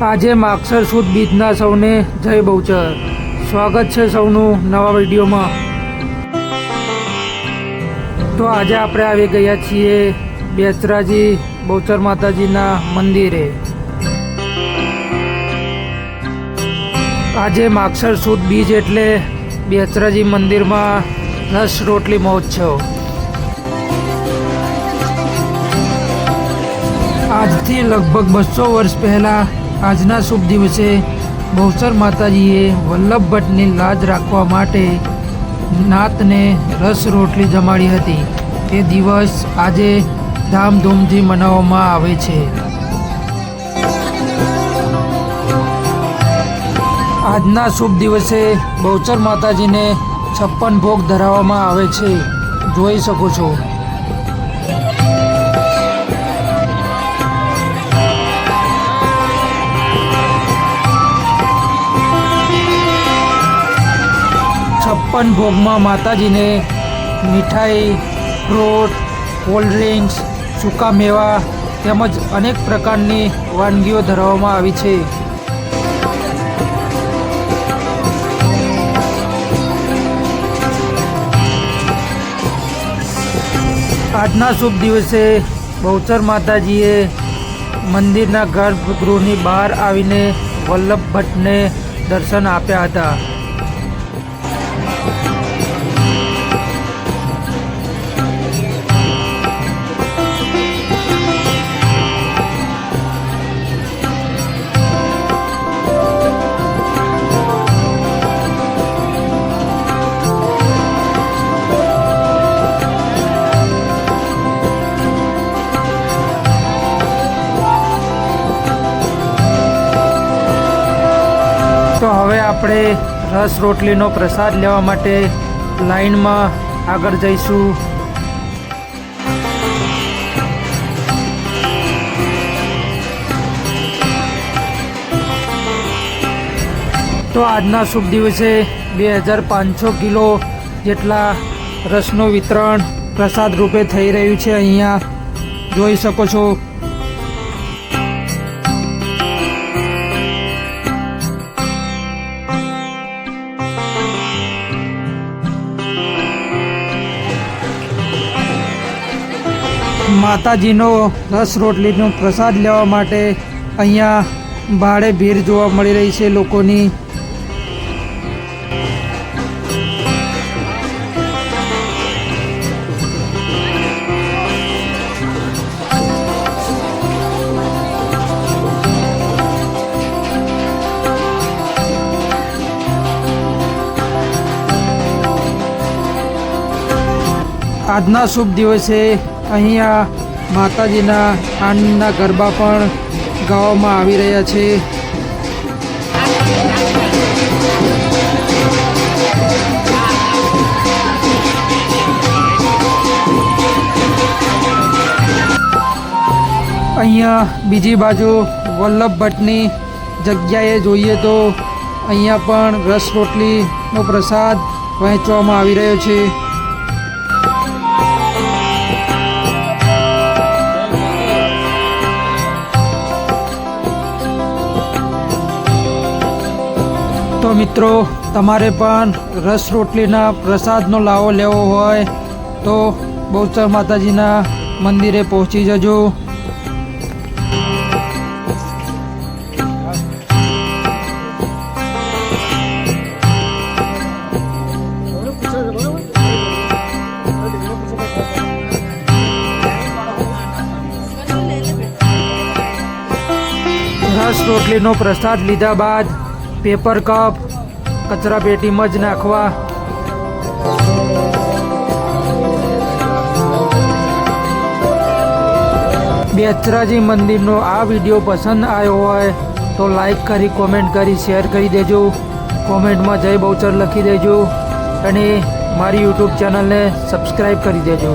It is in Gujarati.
આજે માગસર સુદ બીજના સૌને જય બહુચર. સ્વાગત છે સૌનું નવા વિડીયોમાં. તો આજે આપણે આવી ગયા છીએ બેચરાજી બહુચર માતાજીના મંદિરે. આજે માગસર સુદ બીજ એટલે બેચરાજી મંદિરમાં રસ રોટલી મહોત્સવ. આજથી લગભગ 200 વર્ષ પહેલાં આજના શુભ દિવસે બહુચર માતાજીએ વલ્લભ ભટ્ટની લાજ રાખવા માટે નાતને રસ રોટલી જમાડી હતી. તે દિવસ આજે ધામધૂમથી મનાવવામાં આવે છે. આજના શુભ દિવસે બહુચર માતાજીને 56 ભોગ ધરાવવામાં આવે છે. જોઈ શકો છો. ભોગમાં માતાજીને મીઠાઈ, ફ્રૂટ, કોલ્ડ ડ્રિંક્સ, સૂકા મેવા તેમજ અનેક પ્રકારની વાનગીઓ ધરાવવામાં આવી છે. આજના શુભ દિવસે બહુચર માતાજીએ મંદિરના ગર્ભગૃહની બહાર આવીને વલ્લભ ભટ્ટને દર્શન આપ્યા હતા. તો હવે આપણે રસ રોટલીનો પ્રસાદ લેવા માટે લાઈનમાં આગળ જઈશું. તો આજના શુભ દિવસે 2500 કિલો જેટલા રસનું વિતરણ પ્રસાદ રૂપે થઈ રહ્યું છે. અહીંયા જોઈ શકો છો. માતાજીનો રસ રોટલીનો પ્રસાદ લેવા માટે અહીંયા ભારે ભીડ જોવા મળી રહી છે લોકોની. આજના શુભ દિવસે અહીંયા માતાજીના આનંદના ગરબા પણ ગાવામાં આવી રહ્યા છે. અહીંયા બીજી બાજુ વલ્લભ ભટ્ટની જગ્યાએ જોઈએ તો અહીંયા પણ રસ રોટલીનો પ્રસાદ વહેંચવામાં આવી રહ્યો છે. તો મિત્રો, તમારે પણ રસ રોટલીના પ્રસાદનો લાવો લેવો હોય તો બહુચર માતાજીના મંદિરે પહોંચી જજો. રસ રોટલીનો પ્રસાદ લીધા બાદ પેપર કપ કચરા પેટીમાં જ નાખવા. બેચરાજી મંદિરનો આ વિડીયો પસંદ આવ્યો હોય તો લાઈક કરી, કોમેન્ટ કરી, શેર કરી દેજો. કોમેન્ટમાં જય બહુચર લખી દેજો અને મારી યુટ્યુબ ચેનલને સબસ્ક્રાઈબ કરી દેજો.